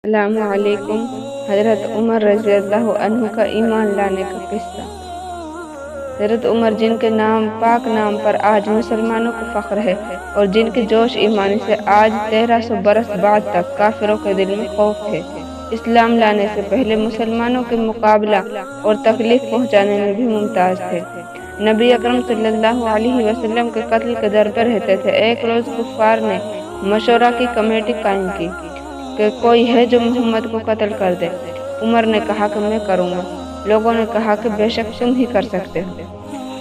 السلام علیکم۔ حضرت عمر رضی اللہ عنہ کا ایمان لانے کا قصہ۔ حضرت عمر جن کے نام پاک نام پر آج مسلمانوں کو فخر ہے اور جن کے جوش ایمانی سے آج 1300 برس بعد تک کافروں کے دل میں خوف ہے، اسلام لانے سے پہلے مسلمانوں کے مقابلہ اور تکلیف پہنچانے میں بھی ممتاز تھے۔ نبی اکرم صلی اللہ علیہ وسلم کے قتل کے در پہ رہتے تھے۔ ایک روز کفار نے مشورہ کی کمیٹی قائم کی کہ کوئی ہے جو محمد کو قتل کر دے۔ عمر نے کہا کہ میں کروں گا۔ لوگوں نے کہا کہ بے شک تم ہی کر سکتے ہو۔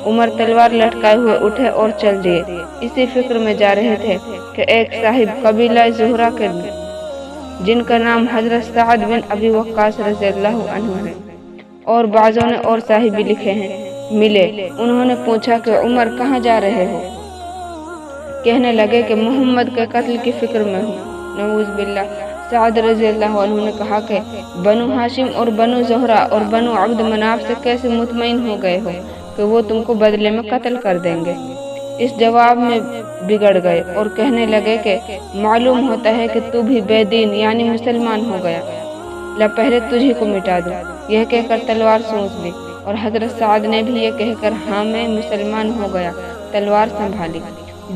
عمر تلوار لٹکائے ہوئے اٹھے اور چل دیے۔ اسی فکر میں جا رہے تھے کہ ایک صاحب قبیلہ زہرہ کے جن کا نام حضرت سعد بن ابی وقاص رضی اللہ عنہ ہے اور بعضوں نے اور صاحب بھی لکھے ہیں، ملے۔ انہوں نے پوچھا کہ عمر کہاں جا رہے ہو؟ کہنے لگے کہ محمد کے قتل کی فکر میں ہوں۔ نعوذ باللہ۔ سعد رضی اللہ عنہ نے کہا کہ بنو ہاشم اور بنو زہرہ اور بنو عبد مناف سے کیسے مطمئن ہو گئے ہو کہ وہ تم کو بدلے میں قتل کر دیں گے؟ اس جواب میں بگڑ گئے اور کہنے لگے کہ معلوم ہوتا ہے کہ تو بھی بے دین یعنی مسلمان ہو گیا، لا پہلے تجھی کو مٹا دوں۔ یہ کہہ کر تلوار سونچ لی اور حضرت سعد نے بھی یہ کہہ کر ہاں میں مسلمان ہو گیا تلوار سنبھالی۔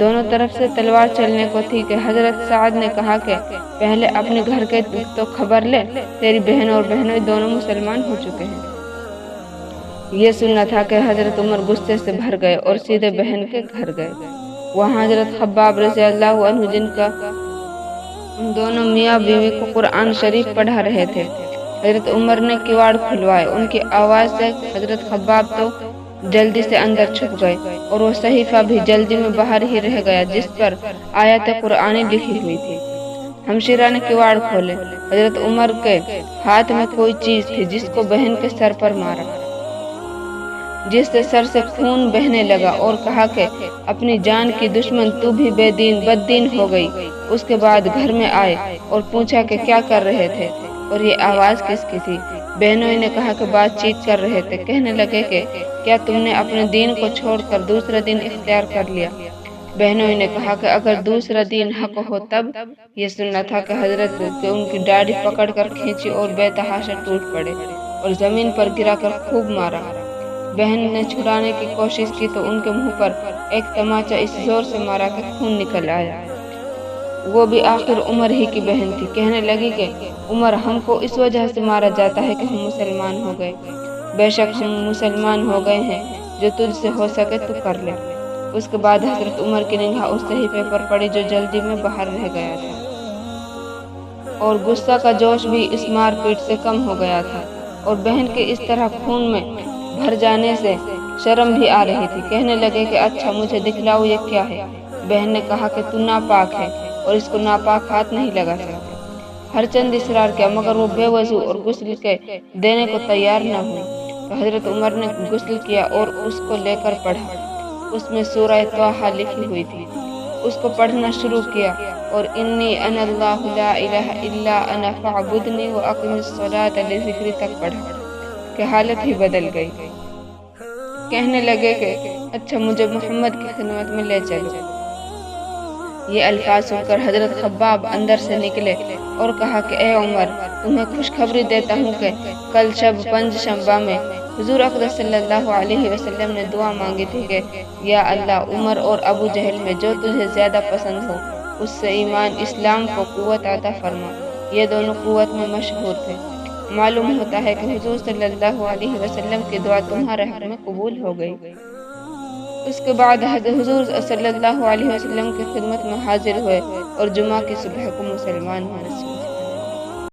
دونوں طرف سے تلوار چلنے کو تھی کہ حضرت سعد نے کہا کہ پہلے اپنے گھر کے تو خبر لے، تیری بہن اور بہنوئی دونوں مسلمان ہو چکے ہیں۔ یہ سننا تھا کہ حضرت عمر غصے سے بھر گئے اور سیدھے بہن کے گھر گئے۔ وہاں حضرت خباب رضی اللہ عنہ جن کا دونوں میاں بیوی کو قرآن شریف پڑھا رہے تھے، حضرت عمر نے کواڑ کھلوائے۔ ان کی آواز سے حضرت خباب تو جلدی سے اندر چھپ گئے اور وہ صحیفہ بھی جلدی میں باہر ہی رہ گیا جس پر آیت قرآن لکھی ہوئی تھی۔ ہمشیرہ نے کواڑ کھولے۔ حضرت عمر کے ہاتھ میں کوئی چیز تھی جس کو بہن کے سر پر مارا، جس سے سر سے خون بہنے لگا اور کہا کہ اپنی جان کی دشمن تو بھی بے دین بد دین ہو گئی۔ اس کے بعد گھر میں آئے اور پوچھا کہ کیا کر رہے تھے اور یہ آواز کس کی تھی؟ بہنوئی نے کہا کہ بات چیت کر رہے تھے۔ کہنے لگے کہ کیا تم نے اپنے دین کو چھوڑ کر دوسرا دین اختیار کر لیا؟ بہنوئی نے کہا کہ اگر دوسرا دین حق ہو تب۔ یہ سننا تھا کہ حضرت کہ ان کی داڑھی پکڑ کر کھینچی اور بے تحاشا ٹوٹ پڑے اور زمین پر گرا کر خوب مارا۔ بہن نے چھڑانے کی کوشش کی تو ان کے منہ پر ایک تماچا اس زور سے مارا کہ خون نکل آیا۔ وہ بھی آخر عمر ہی کی بہن تھی۔ کہنے لگی کہ عمر ہم کو اس وجہ سے مارا جاتا ہے کہ ہم مسلمان ہو گئے۔ بے شک ہم مسلمان ہو گئے ہیں، جو تجھ سے ہو سکے تو کر لے۔ اس کے بعد حضرت عمر کی نگاہ اس صحیفے پر پڑی جو جلدی میں باہر رہ گیا تھا اور غصہ کا جوش بھی اس مار پیٹ سے کم ہو گیا تھا اور بہن کے اس طرح خون میں بھر جانے سے شرم بھی آ رہی تھی۔ کہنے لگے کہ اچھا مجھے دکھلاؤ یہ کیا ہے؟ بہن نے کہا کہ تو ناپاک ہے اور اس کو ناپاک ہاتھ نہیں لگا سکتے۔ ہر چند اصرار کیا مگر وہ بے وضو اور غسل کے دینے کو تیار نہ ہوئی۔ تو حضرت عمر نے غسل کیا اور اس کو لے کر پڑھا۔ اس میں سورہ طٰہٰ لکھی ہوئی تھی۔ اس کو پڑھنا شروع کیا اور انی انا اللہ لا الہ الا انا فاعبدنی واقم الصلاۃ لذکری تک پڑھا کہ حالت ہی بدل گئی۔ کہنے لگے کہ اچھا مجھے محمد کی خدمت میں لے چلو۔ یہ الفاظ سن کر حضرت خباب اندر سے نکلے اور کہا کہ اے عمر، تمہیں خوشخبری دیتا ہوں کہ کل شب پنج شنبہ میں حضور اقدس صلی اللہ علیہ وسلم نے دعا مانگی تھی کہ یا اللہ عمر اور ابو جہل میں جو تجھے زیادہ پسند ہو اس سے ایمان اسلام کو قوت عطا فرما۔ یہ دونوں قوت میں مشہور تھے۔ معلوم ہوتا ہے کہ حضور صلی اللہ علیہ وسلم کی دعا تمہارے حق میں قبول ہو گئی۔ اس کے بعد حضور صلی اللہ علیہ وسلم کی خدمت میں حاضر ہوئے اور جمعہ کی صبح کو مسلمان ہوئے۔